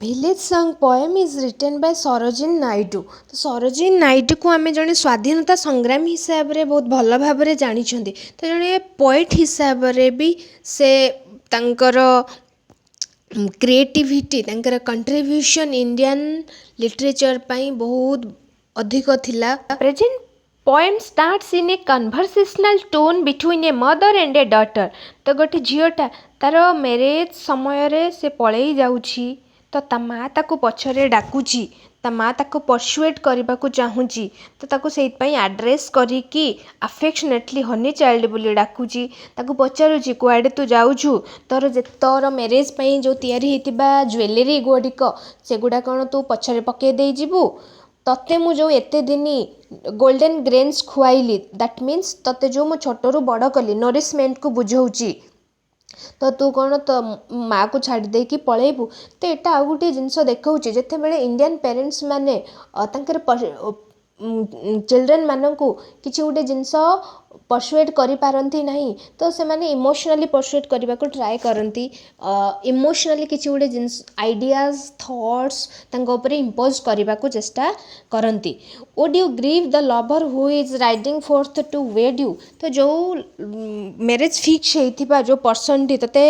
Village song poem is written by Sarojini Naidu. ତ ସରୋଜିନୀ ନାଇଡୁକୁ ଆମେ ଜଣେ ସ୍ୱାଧୀନତା ସଂଗ୍ରାମୀ ହିସାବରେ ବହୁତ ଭଲ ଭାବରେ ଜାଣିଛନ୍ତି। ତ ଜଣେ ପୋଏଟ୍ ହିସାବରେ ବି ସେ ତାଙ୍କର କ୍ରିଏଟିଭିଟି ତାଙ୍କର କଣ୍ଟ୍ରିବ୍ୟୁସନ୍ ଇଣ୍ଡିଆନ୍ ଲିଟରେଚର୍ ପାଇଁ ବହୁତ ଅଧିକ ଥିଲା। Present poem starts in a conversational tone between a mother and a daughter। ତ ଗୋଟେ ଝିଅଟା ତାର ମ୍ୟାରେଜ୍ ସମୟରେ ସେ ପଳେଇ ଯାଉଛି, ତ ତା ମା ତାକୁ ପଛରେ ଡାକୁଛି, ତା ମା ତାକୁ ପର୍ସୁଏଟ୍ କରିବାକୁ ଚାହୁଁଛି, ତ ତାକୁ ସେଇଥିପାଇଁ ଆଡ୍ରେସ୍ କରିକି ଆଫେକ୍ସନେଟଲି ହନି ଚାଇଲ୍ଡ ବୋଲି ଡାକୁଛି। ତାକୁ ପଚାରୁଛି କୁଆଡ଼େ ତୁ ଯାଉଛୁ, ତୋର ମ୍ୟାରେଜ୍ ପାଇଁ ଯେଉଁ ତିଆରି ହେଇଥିବା ଜୁଏଲେରୀ ଗୁଡ଼ିକ ସେଗୁଡ଼ା କ'ଣ ତୁ ପଛରେ ପକାଇ ଦେଇଯିବୁ? ତତେ ମୁଁ ଯେଉଁ ଏତେ ଦିନ ଗୋଲ୍ଡେନ୍ ଗ୍ରେନ୍ସ ଖୁଆଇଲି, ଦ୍ୟାଟ୍ ମିନ୍ସ ତତେ ଯେଉଁ ମୁଁ ଛୋଟରୁ ବଡ଼ କଲି, ନରିଶମେଣ୍ଟକୁ ବୁଝଉଛି, ତ ତୁ କ'ଣ ତ ମାଆକୁ ଛାଡ଼ି ଦେଇକି ପଳେଇବୁ? ତ ଏଇଟା ଆଉ ଗୋଟିଏ ଜିନିଷ ଦେଖାଉଛି, ଯେତେବେଳେ ଇଣ୍ଡିଆନ୍ ପ୍ୟାରେଣ୍ଟସ୍ ମାନେ ତାଙ୍କର ଚିଲଡ୍ରେନ୍ ମାନଙ୍କୁ କିଛି ଗୋଟେ ଜିନିଷ ପର୍ସୁଏଟ୍ କରିପାରନ୍ତି ନାହିଁ, ତ ସେମାନେ ଇମୋସନାଲି ପର୍ସୁଏଟ୍ କରିବାକୁ ଟ୍ରାଏ କରନ୍ତି। ଇମୋସନାଲି କିଛି ଗୋଟେ ଜିନିଷ ଆଇଡ଼ିଆଜ ଥଟ୍ସ ତାଙ୍କ ଉପରେ ଇମ୍ପୋଜ୍ କରିବାକୁ ଚେଷ୍ଟା କରନ୍ତି। would you grieve the lover who is riding forth to wed you? ତ ଯେଉଁ ମ୍ୟାରେଜ୍ ଫିକ୍ସ ହେଇଥିବା ଯେଉଁ ପର୍ସନଟି ତତେ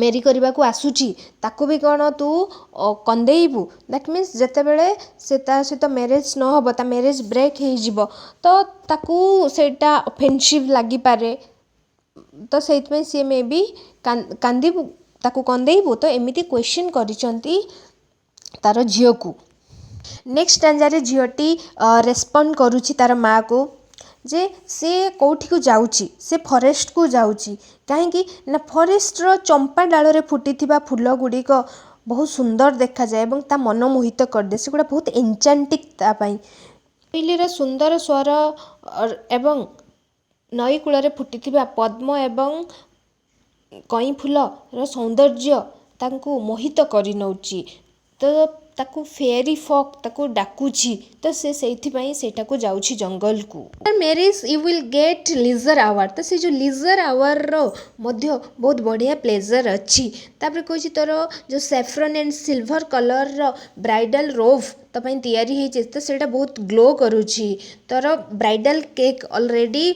ମେରି କରିବାକୁ ଆସୁଛି, ତାକୁ ବି କ'ଣ ତୁ କନ୍ଦେଇବୁ? ଦ୍ୟାଟ୍ ମିନ୍ସ ଯେତେବେଳେ ସେ ତା ସହିତ ମ୍ୟାରେଜ୍ ନ ହେବ, ତା ମ୍ୟାରେଜ୍ ବ୍ରେକ୍ ହେଇଯିବ, ତ ତାକୁ ସେଇଟା ଅଫେନ୍ସିଭ୍ ଲାଗିପାରେ, ତ ସେଇଥିପାଇଁ ସିଏ ମେ ବି କାନ୍ଦିବୁ, ତାକୁ କନ୍ଦେଇବୁ। ତ ଏମିତି କ୍ୱେଶ୍ଚନ୍ କରିଛନ୍ତି ତାର ଝିଅକୁ। ନେକ୍ସଟ ଷ୍ଟାଞ୍ଜାରେ ଝିଅଟି ରେସ୍ପଣ୍ଡ କରୁଛି ତାର ମାଆକୁ ଯେ ସେ କେଉଁଠିକୁ ଯାଉଛି, ସେ ଫରେଷ୍ଟକୁ ଯାଉଛି। କାହିଁକି ନା ଫରେଷ୍ଟର ଚମ୍ପା ଡାଳରେ ଫୁଟିଥିବା ଫୁଲ ଗୁଡ଼ିକ ବହୁତ ସୁନ୍ଦର ଦେଖାଯାଏ ଏବଂ ତା ମନ ମୋହିତ କରିଦିଏ। ସେଗୁଡ଼ା ବହୁତ ଏନ୍ଚାଣ୍ଟିକ୍ ତା ପାଇଁ। କୋଇଲିର ସୁନ୍ଦର ସ୍ୱର ଏବଂ ନଈ କୂଳରେ ଫୁଟିଥିବା ପଦ୍ମ ଏବଂ କଇଁ ଫୁଲର ସୌନ୍ଦର୍ଯ୍ୟ ତାଙ୍କୁ ମୋହିତ କରିନେଉଛି। ତ ତାକୁ ଫେରି ଫକ୍ ତାକୁ ଡାକୁଛି, ତ ସେ ସେଇଥିପାଇଁ ସେଇଟାକୁ ଯାଉଛି ଜଙ୍ଗଲକୁ। Marriage you will get leisure hour. ତ ସେ ଯେଉଁ ଲିଜର୍ ଆୱାରର ମଧ୍ୟ ବହୁତ ବଢ଼ିଆ ପ୍ଲେଜର୍ ଅଛି। ତାପରେ କହୁଛି ତୋର ଯେଉଁ ସେଫ୍ରନ୍ ଆଣ୍ଡ ସିଲଭର କଲର୍ର ବ୍ରାଇଡ଼ାଲ୍ ରୋଭ୍ ତୋ ପାଇଁ ତିଆରି ହେଇଛି, ତ ସେଇଟା ବହୁତ ଗ୍ଲୋ କରୁଛି। ତୋର ବ୍ରାଇଡ଼ାଲ୍ କେକ୍ ଅଲରେଡ଼ି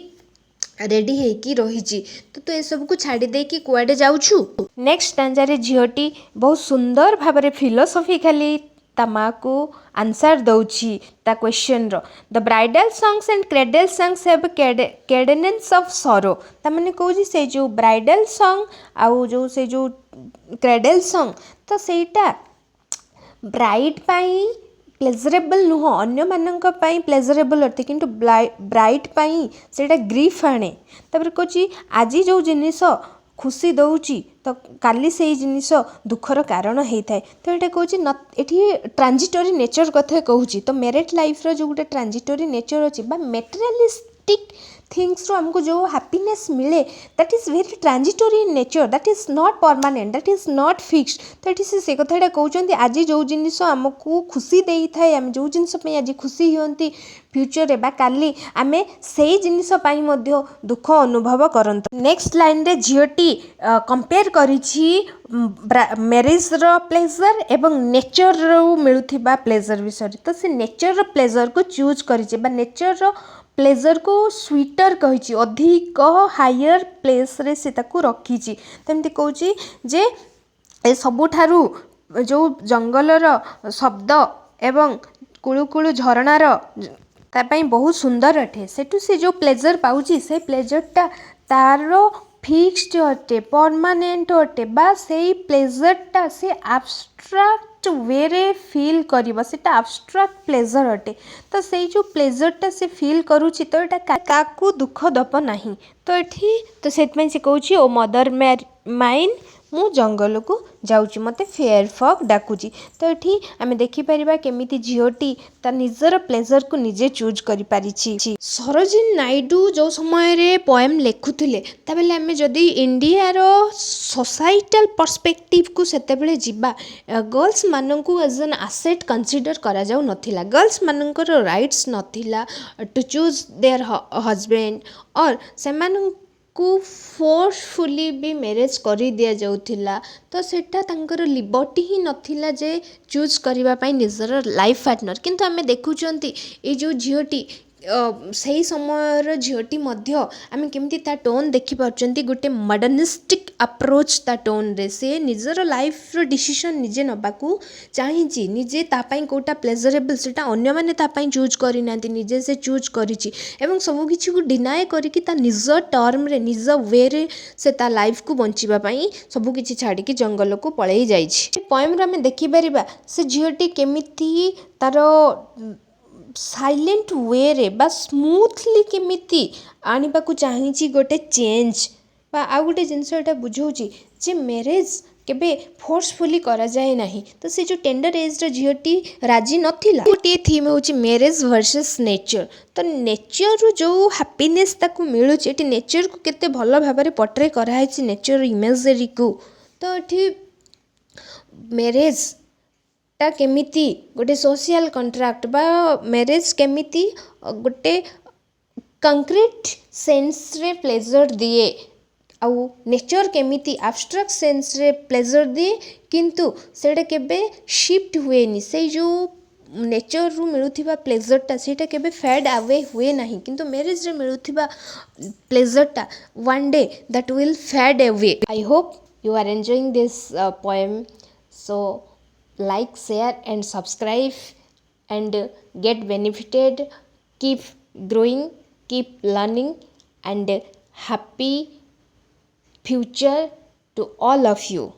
ରେଡ଼ି ହେଇକି ରହିଛି, ତ ତୁ ଏସବୁକୁ ଛାଡ଼ି ଦେଇକି କୁଆଡ଼େ ଯାଉଛୁ? ନେକ୍ସଟ ଷ୍ଟାଞ୍ଜାରେ ଝିଅଟି ବହୁତ ସୁନ୍ଦର ଭାବରେ ଫିଲୋସଫିକାଲି ତା ମାଆକୁ ଆନ୍ସର ଦେଉଛି ତା କ୍ୱେଶ୍ଚନର। The bridal songs and cradle songs have cadence of sorrow. ତାମାନେ କହୁଛି ସେଇ ଯେଉଁ ବ୍ରାଇଡ଼ାଲ୍ ସଙ୍ଗ ଆଉ ସେଇ ଯେଉଁ କ୍ରେଡେଲ୍ ସଙ୍ଗ, ତ ସେଇଟା ବ୍ରାଇଡ୍ ପାଇଁ ପ୍ଲେଜରେବଲ୍ ନୁହଁ, ଅନ୍ୟମାନଙ୍କ ପାଇଁ ପ୍ଲେଜରେବଲ୍ ଅଟେ, କିନ୍ତୁ ବ୍ରାଇଡ୍ ପାଇଁ ସେଇଟା ଗ୍ରିଫ୍ ଆଣେ। ତାପରେ କହୁଛି ଆଜି ଯେଉଁ ଜିନିଷ ଖୁସି ଦେଉଛି, ତ କାଲି ସେଇ ଜିନିଷ ଦୁଃଖର କାରଣ ହେଇଥାଏ। ତ ଏଇଟା କହୁଛି ଏଠି ଟ୍ରାଞ୍ଜିଟୋରୀ ନେଚର କଥା କହୁଛି। ତ ମ୍ୟାରେଡ୍ ଲାଇଫ୍ର ଯେଉଁ ଗୋଟେ ଟ୍ରାଞ୍ଜିଟୋରୀ ନେଚର ଅଛି ବା ମେଟେରିଆଲିଷ୍ଟିକ୍ ଥିଙ୍ଗସରୁ ଆମକୁ ଯେଉଁ ହ୍ୟାପିନେସ୍ ମିଳେ, that is very transitory in nature, that is not permanent, that is not fixed. ତ ଏଠି ସେ କଥାଟା କହୁଛନ୍ତି ଆଜି ଯେଉଁ ଜିନିଷ ଆମକୁ ଖୁସି ଦେଇଥାଏ, ଆମେ ଯେଉଁ ଜିନିଷ ପାଇଁ ଆଜି ଖୁସି ହୁଅନ୍ତି, ଫ୍ୟୁଚରରେ ବା କାଲି ଆମେ ସେଇ ଜିନିଷ ପାଇଁ ମଧ୍ୟ ଦୁଃଖ ଅନୁଭବ କରନ୍ତୁ। ନେକ୍ସଟ ଲାଇନରେ ଝିଅଟି କମ୍ପେୟାର କରିଛି ମ୍ୟାରେଜର ପ୍ଲେଜର ଏବଂ ନେଚରରୁ ମିଳୁଥିବା ପ୍ଲେଜର ବିଷୟରେ। ତ ସେ ନେଚରର ପ୍ଲେଜରକୁ ଚୁଜ୍ କରିଛି ବା ନେଚରର ପ୍ଲେଜରକୁ ସ୍ୱିଟର କହିଛି, ଅଧିକ ହାୟର ପ୍ଲେସରେ ସେ ତାକୁ ରଖିଛି। ତେମିତି କହୁଛି ଯେ ଏ ସବୁଠାରୁ ଯେଉଁ ଜଙ୍ଗଲର ଶବ୍ଦ ଏବଂ କୁଳୁ କୁଳୁ ଝରଣାର ତା ପାଇଁ ବହୁତ ସୁନ୍ଦର ଅଟେ। ସେଠୁ ସେ ଯେଉଁ ପ୍ଲେଜର ପାଉଛି, ସେ ପ୍ଲେଜରଟା ତାର ଫିକ୍ସড ଅଟେ, ପରମାନେଣ୍ଟ ଅଟେ, ବା ସେଇ ପ୍ଲେଜରଟା ସେ ଆବଷ୍ଟ୍ରାକ୍ଟ ୱେରେ ଫିଲ୍ କରିବ, ସେଇଟା ଆବଷ୍ଟ୍ରାକ୍ଟ ପ୍ଲେଜର ଅଟେ। ତ ସେଇ ଯେଉଁ ପ୍ଲେଜରଟା ସେ ଫିଲ୍ କରୁଛି, ତ ଏଇଟା କାହାକୁ ଦୁଃଖ ଦେବ ନାହିଁ। ତ ଏଠି ତ ସେଥିପାଇଁ ସେ କହୁଛି ଓ ମଦର ମାଇନ୍, ମୁଁ ଜଙ୍ଗଲକୁ ଯାଉଛି, ମୋତେ ଫେୟାର ଫକ୍ ଡାକୁଛି। ତ ଏଠି ଆମେ ଦେଖିପାରିବା କେମିତି ଝିଅଟି ତା ନିଜର ପ୍ଲେଜରକୁ ନିଜେ ଚୁଜ୍ କରିପାରିଛି। ସରୋଜିନୀ ନାଇଡୁ ଯେଉଁ ସମୟରେ ପୋଏମ୍ ଲେଖୁଥିଲେ, ତାହେଲେ ଆମେ ଯଦି ଇଣ୍ଡିଆର ସୋସାଇଟାଲ ପର୍ସପେକ୍ଟିଭକୁ ସେତେବେଳେ ଯିବା, ଗର୍ଲସମାନଙ୍କୁ ଏଜ୍ ଆନ୍ ଆସେଟ୍ କନସିଡର କରାଯାଉନଥିଲା। ଗର୍ଲସମାନଙ୍କର ରାଇଟ୍ସ ନଥିଲା ଟୁ ଚୁଜ୍ ଦେୟାର ହଜବେଣ୍ଡ, ଅର୍ ସେମାନଙ୍କୁ को फोर्सफुली भी मैरेज कर दिया जाउथिला तो सेटा तांकर लिबर्टी ही नथिला जे चूज करबा पई निजर लाइफ पार्टनर किंतु आमे देखुचंती ए जो झियोटी ସେହି ସମୟର ଝିଅଟି ମଧ୍ୟ ଆମେ କେମିତି ତା ଟୋନ୍ ଦେଖିପାରୁଛନ୍ତି ଗୋଟେ ମଡ଼ର୍ନିଷ୍ଟିକ୍ ଆପ୍ରୋଚ୍ ତା ଟୋନ୍ରେ ସେ ନିଜର ଲାଇଫ୍ର ଡିସିସନ୍ ନିଜେ ନେବାକୁ ଚାହିଁଛି ନିଜେ ତା ପାଇଁ କେଉଁଟା ପ୍ଲେଜରେବଲ୍ ସେଇଟା ଅନ୍ୟମାନେ ତା ପାଇଁ ଚୁଜ୍ କରିନାହାନ୍ତି ନିଜେ ସେ ଚୁଜ୍ କରିଛି ଏବଂ ସବୁକିଛିକୁ ଡିନାଏ କରିକି ତା ନିଜ ଟର୍ମରେ ନିଜ ୱେରେ ସେ ତା ଲାଇଫ୍କୁ ବଞ୍ଚିବା ପାଇଁ ସବୁକିଛି ଛାଡ଼ିକି ଜଙ୍ଗଲକୁ ପଳେଇ ଯାଇଛି ପଏମ୍ରେ ଆମେ ଦେଖିପାରିବା ସେ ଝିଅଟି କେମିତି ତାର ସାଇଲେଣ୍ଟ ୱେରେ ବା ସ୍ମୁଥଲି କେମିତି ଆଣିବାକୁ ଚାହିଁଛି ଗୋଟେ ଚେଞ୍ଜ ବା ଆଉ ଗୋଟେ ଜିନିଷ ଏଇଟା ବୁଝଉଛି ଯେ ମ୍ୟାରେଜ୍ କେବେ ଫୋର୍ସଫୁଲି କରାଯାଏ ନାହିଁ ତ ସେ ଯେଉଁ ଟେଣ୍ଡର ଏଜ୍ର ଝିଅଟି ରାଜି ନଥିଲା ଗୋଟିଏ ଥିମ୍ ହେଉଛି ମ୍ୟାରେଜ୍ ଭର୍ସେସ୍ ନେଚର ତ ନେଚରରୁ ଯେଉଁ ହାପିନେସ୍ ତାକୁ ମିଳୁଛି ଏଠି ନେଚରକୁ କେତେ ଭଲ ଭାବରେ ପଟ୍ରେ କରାହେଇଛି ନେଚର ଇମେଜେରୀକୁ ତ ଏଠି ମ୍ୟାରେଜ୍ ଟା କେମିତି ଗୋଟେ ସୋସିଆଲ କଣ୍ଟ୍ରାକ୍ଟ ବା ମ୍ୟାରେଜ୍ କେମିତି ଗୋଟେ କଂକ୍ରିଟ୍ ସେନ୍ସରେ ପ୍ଲେଜର ଦିଏ ଆଉ ନେଚର କେମିତି ଆବଷ୍ଟ୍ରାକ୍ଟ ସେନ୍ସରେ ପ୍ଲେଜର ଦିଏ କିନ୍ତୁ ସେଇଟା କେବେ ସିଫ୍ଟ ହୁଏନି ସେଇ ଯେଉଁ ନେଚରରୁ ମିଳୁଥିବା ପ୍ଲେଜରଟା ସେଇଟା କେବେ ଫେଡ୍ ଆୱେ ହୁଏ ନାହିଁ କିନ୍ତୁ ମ୍ୟାରେଜରେ ମିଳୁଥିବା ପ୍ଲେଜରଟା one day that will fade away I hope you are enjoying this poem so like share and subscribe and get benefited keep growing keep learning and happy future to all of you.